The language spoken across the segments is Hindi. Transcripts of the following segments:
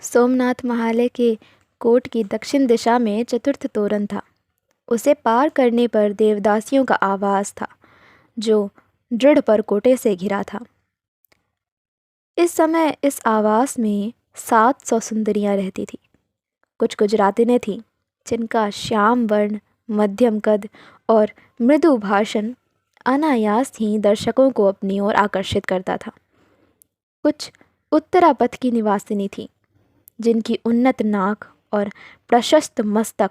सोमनाथ महालय के कोट की दक्षिण दिशा में चतुर्थ तोरण था। उसे पार करने पर देवदासियों का आवास था, जो दृढ़ परकोटे से घिरा था। इस समय इस आवास में 700 सुंदरियां रहती थीं। कुछ गुजरातिनें थीं, जिनका श्याम वर्ण, मध्यम कद और मृदु भाषण अनायास ही दर्शकों को अपनी ओर आकर्षित करता था। कुछ उत्तरापथ की निवासिनी थीं, जिनकी उन्नत नाक और प्रशस्त मस्तक,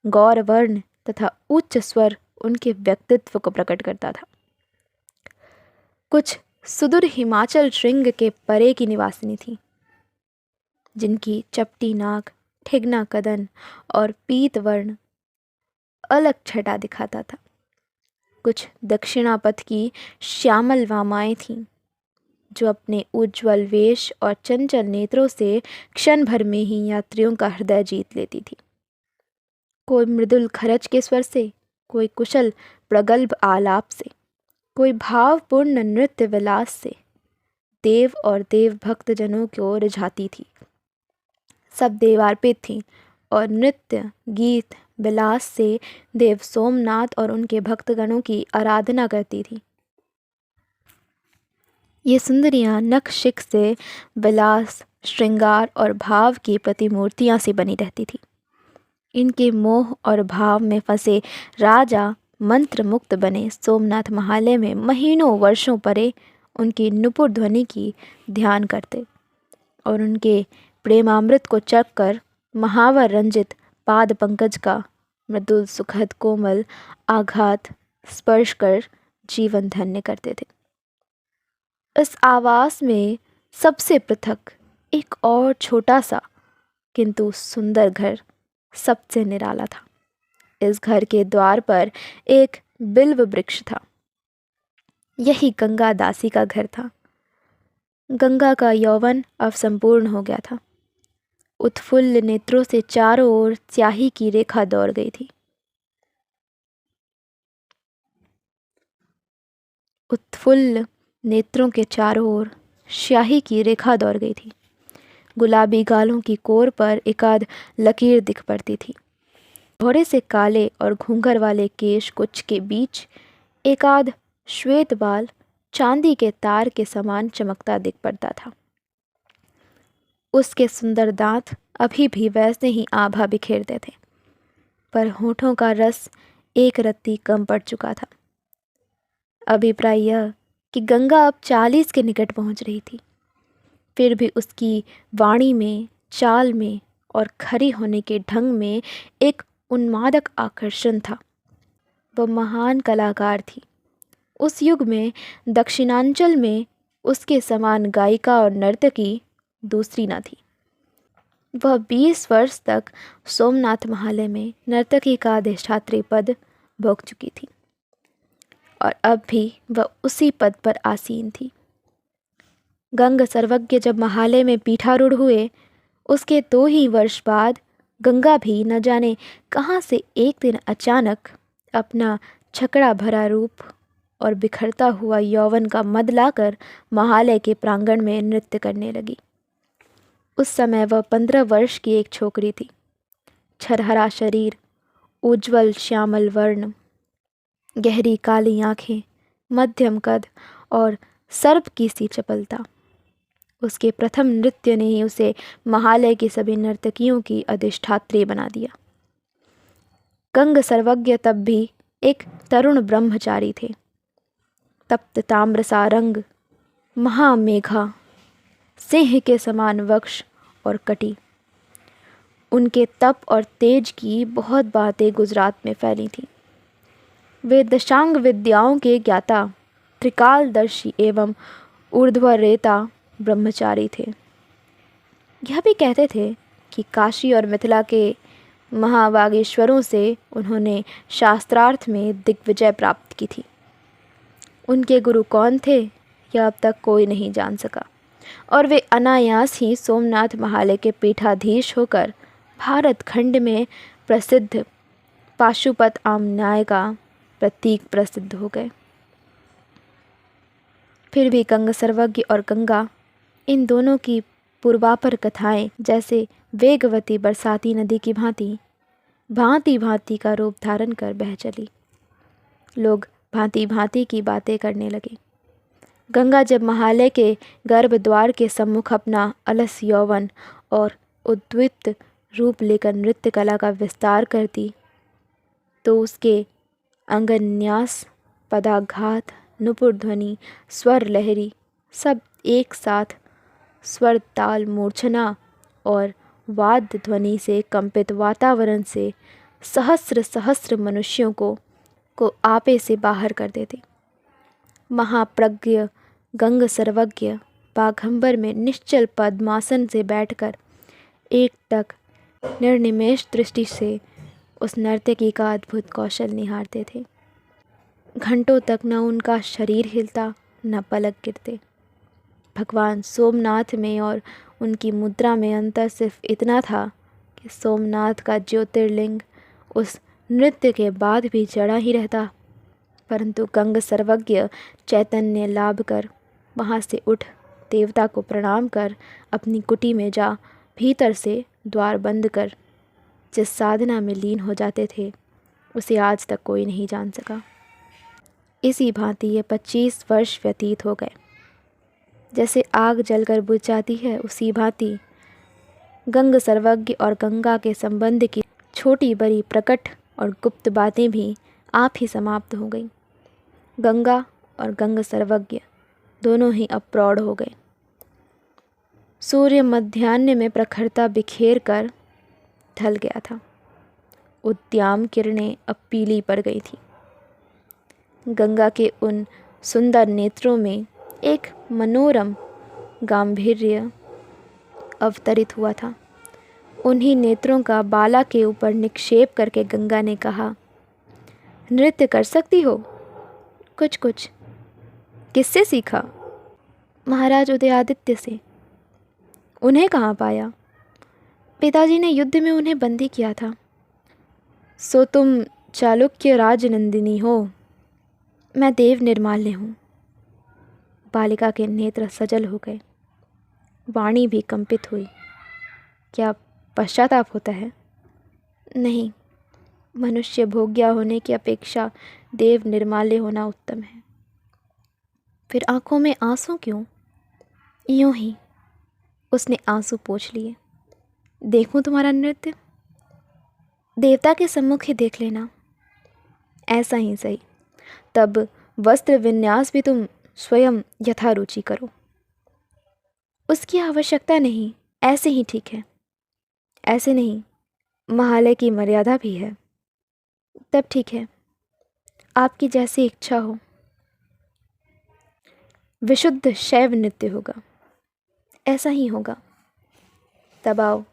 गौर वर्ण तथा उच्च स्वर उनके व्यक्तित्व को प्रकट करता था। कुछ सुदूर हिमाचल श्रृंग के परे की निवासिनी थी, जिनकी चपटी नाक, ठिगना कदन और पीत वर्ण अलग छटा दिखाता था। कुछ दक्षिणापथ की श्यामल वामाएं थीं, जो अपने उज्ज्वल वेश और चंचल नेत्रों से क्षण भर में ही यात्रियों का हृदय जीत लेती थी। कोई मृदुल खरच के स्वर से, कोई कुशल प्रगल्भ आलाप से, कोई भावपूर्ण नृत्य विलास से देव और देव भक्त जनों को रिझाती थी। सब देवार्पित थीं और नृत्य गीत विलास से देव सोमनाथ और उनके भक्तगणों की आराधना करती थी। ये सुंदरियां नख शिख से विलास, श्रृंगार और भाव की प्रतिमूर्तियां सी बनी रहती थी। इनके मोह और भाव में फंसे राजा मंत्र मुक्त बने सोमनाथ महालय में महीनों वर्षों परे उनकी नुपुर ध्वनि की ध्यान करते और उनके प्रेमामृत को चख कर महावर रंजित पाद पंकज का मृदुल सुखद कोमल आघात स्पर्श कर जीवन धन्य करते थे। इस आवास में सबसे पृथक एक और छोटा सा किंतु सुंदर घर सबसे निराला था। इस घर के द्वार पर एक बिल्व वृक्ष था। यही गंगा दासी का घर था। गंगा का यौवन अब संपूर्ण हो गया था। उत्फुल्ल नेत्रों से चारों ओर स्याही की रेखा दौड़ गई थी। उत्फुल्ल नेत्रों के चारों ओर स्याही की रेखा दौड़ गई थी। गुलाबी गालों की कोर पर एकाध लकीर दिख पड़ती थी। थोड़े से काले और घूंघर वाले केश कुछ के बीच एकाध श्वेत बाल चांदी के तार के समान चमकता दिख पड़ता था। उसके सुंदर दांत अभी भी वैसे ही आभा बिखेरते थे, पर होठों का रस एक रत्ती कम पड़ चुका था। अभिप्राय यह कि गंगा अब 40 के निकट पहुंच रही थी, फिर भी उसकी वाणी में, चाल में और खरी होने के ढंग में एक उन्मादक आकर्षण था। वह महान कलाकार थी। उस युग में दक्षिणांचल में उसके समान गायिका और नर्तकी दूसरी न थी। वह 20 वर्ष तक सोमनाथ महालय में नर्तकी का अधिष्ठात्री पद भोग चुकी थी और अब भी वह उसी पद पर आसीन थी। गंग सर्वज्ञ जब महालय में पीठारूढ़ हुए, उसके 2 ही वर्ष बाद गंगा भी न जाने कहाँ से एक दिन अचानक अपना छकड़ा भरा रूप और बिखरता हुआ यौवन का मद लाकर महालय के प्रांगण में नृत्य करने लगी। उस समय वह 15 वर्ष की एक छोकरी थी। छरहरा शरीर, उज्ज्वल श्यामल वर्ण, गहरी काली आंखें, मध्यम कद और सर्प की सी चपलता। उसके प्रथम नृत्य ने ही उसे महालय की सभी नर्तकियों की अधिष्ठात्री बना दिया। गंग सर्वज्ञ तब भी एक तरुण ब्रह्मचारी थे। तप्त ताम्र सा रंग, महामेघा, सिंह के समान वक्ष और कटी। उनके तप और तेज की बहुत बातें गुजरात में फैली थीं। वे दशांग विद्याओं के ज्ञाता, त्रिकालदर्शी एवं ऊर्ध्वरेता ब्रह्मचारी थे। यह भी कहते थे कि काशी और मिथिला के महावागीश्वरों से उन्होंने शास्त्रार्थ में दिग्विजय प्राप्त की थी। उनके गुरु कौन थे, यह अब तक कोई नहीं जान सका और वे अनायास ही सोमनाथ महालय के पीठाधीश होकर भारत खंड में प्रसिद्ध पाशुपत आमन्याय का प्रतीक प्रसिद्ध हो गए। फिर भी गंग सर्वज्ञ और गंगा, इन दोनों की पूर्वापर कथाएं जैसे वेगवती बरसाती नदी की भांति भांति भांति का रूप धारण कर बह चली। लोग भांति भांति की बातें करने लगे। गंगा जब महालय के गर्भ द्वार के सम्मुख अपना अलस यौवन और उद्विग्न रूप लेकर नृत्य कला का विस्तार करती, तो उसके अंगन्यास, पदाघात, नुपुर ध्वनि, स्वर लहरी सब एक साथ स्वर ताल मूर्छना और वाद्य ध्वनि से कंपित वातावरण से सहस्र सहस्र मनुष्यों को आपे से बाहर कर देते। महाप्रज्ञ गंग सर्वज्ञ बाघंबर में निश्चल पद्मासन से बैठकर एकटक निर्निमेष दृष्टि से उस नर्तकी का अद्भुत कौशल निहारते थे। घंटों तक न उनका शरीर हिलता, न पलक गिरते। भगवान सोमनाथ में और उनकी मुद्रा में अंतर सिर्फ इतना था कि सोमनाथ का ज्योतिर्लिंग उस नृत्य के बाद भी जड़ा ही रहता, परंतु गंग सर्वज्ञ चैतन्य लाभ कर वहाँ से उठ देवता को प्रणाम कर अपनी कुटी में जा भीतर से द्वार बंद कर जिस साधना में लीन हो जाते थे, उसे आज तक कोई नहीं जान सका। इसी भांति ये 25 वर्ष व्यतीत हो गए। जैसे आग जलकर बुझ जाती है, उसी भांति गंग सर्वज्ञ और गंगा के संबंध की छोटी बड़ी प्रकट और गुप्त बातें भी आप ही समाप्त हो गईं। गंगा और गंग सर्वज्ञ दोनों ही अब प्रौढ़ हो गए। सूर्य मध्याह्न में प्रखरता बिखेर कर ढल गया था। उद्याम किरणें अब पीली पड़ गई थी। गंगा के उन सुंदर नेत्रों में एक मनोरम गांभीर्य अवतरित हुआ था। उन्हीं नेत्रों का बाला के ऊपर निक्षेप करके गंगा ने कहा, नृत्य कर सकती हो? कुछ कुछ। किससे सीखा? महाराज उदयादित्य से। उन्हें कहाँ पाया? पिताजी ने युद्ध में उन्हें बंदी किया था। सो तुम चालुक्य राजनंदिनी हो, मैं देव निर्माल्य हूँ। बालिका के नेत्र सजल हो गए, वाणी भी कंपित हुई। क्या पश्चाताप होता है? नहीं, मनुष्य भोग्या होने की अपेक्षा देव निर्माल्य होना उत्तम है। फिर आंखों में आंसू क्यों? यूं ही। उसने आंसू पोंछ लिए। देखूं तुम्हारा नृत्य? देवता के सम्मुख ही देख लेना। ऐसा ही सही। तब वस्त्र विन्यास भी तुम स्वयं यथारुचि करो। उसकी आवश्यकता नहीं, ऐसे ही ठीक है। ऐसे नहीं, महालय की मर्यादा भी है। तब ठीक है, आपकी जैसी इच्छा हो। विशुद्ध शैव नृत्य होगा। ऐसा ही होगा। तब आओ,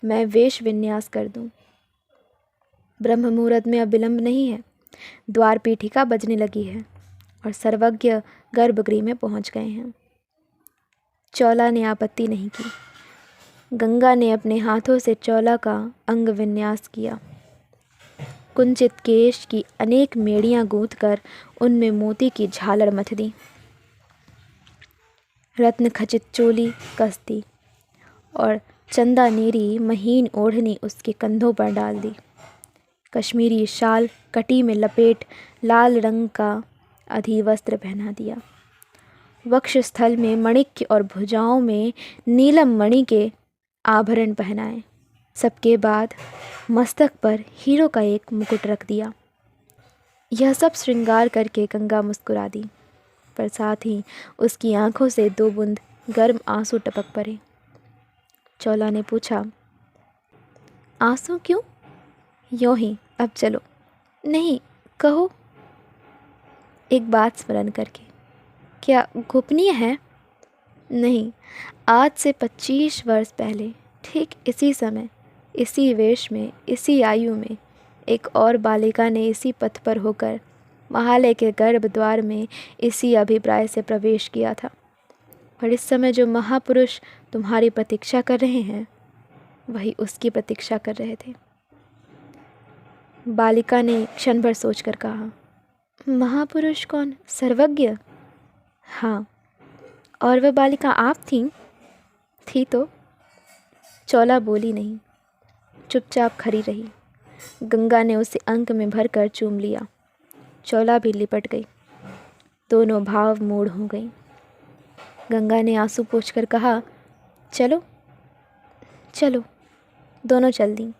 मैं वेश विन्यास कर दूं। ब्रह्म मुहूर्त में अब विलंब नहीं है। द्वार पीठिका बजने लगी है और सर्वज्ञ गर्भगृह में पहुंच गए हैं। चौला ने आपत्ति नहीं की। गंगा ने अपने हाथों से चौला का अंग विन्यास किया। कुंचित केश की अनेक मेड़ियां गूंथकर उनमें मोती की झालर मथ दी। रत्न खचित चोली कस दी और चंदा नीरी महीन ओढ़नी उसके कंधों पर डाल दी। कश्मीरी शाल कटी में लपेट लाल रंग का अधिवस्त्र पहना दिया। वक्षस्थल में मणिक्य और भुजाओं में नीलम मणि के आभरण पहनाए। सबके बाद मस्तक पर हीरो का एक मुकुट रख दिया। यह सब श्रृंगार करके गंगा मुस्कुरा दी, पर साथ ही उसकी आंखों से 2 बूंद गर्म आंसू टपक पड़े। चौला ने पूछा, आंसू क्यों? यों ही, अब चलो। नहीं, कहो। एक बात स्मरण करके। क्या गोपनीय है? नहीं, आज से 25 वर्ष पहले ठीक इसी समय, इसी वेश में, इसी आयु में एक और बालिका ने इसी पथ पर होकर महालय के गर्भ द्वार में इसी अभिप्राय से प्रवेश किया था। और इस समय जो महापुरुष तुम्हारी प्रतीक्षा कर रहे हैं, वही उसकी प्रतीक्षा कर रहे थे। बालिका ने क्षण भर सोचकर कहा, महापुरुष कौन? सर्वज्ञ? हाँ। और वह बालिका आप थीं? थी तो, चौला बोली नहीं, चुपचाप खड़ी रही। गंगा ने उसे अंक में भर कर चूम लिया। चौला भी लिपट गई। दोनों भाव मूड हो गई। गंगा ने आंसू पोंछकर कहा, चलो चलो। दोनों चल दी।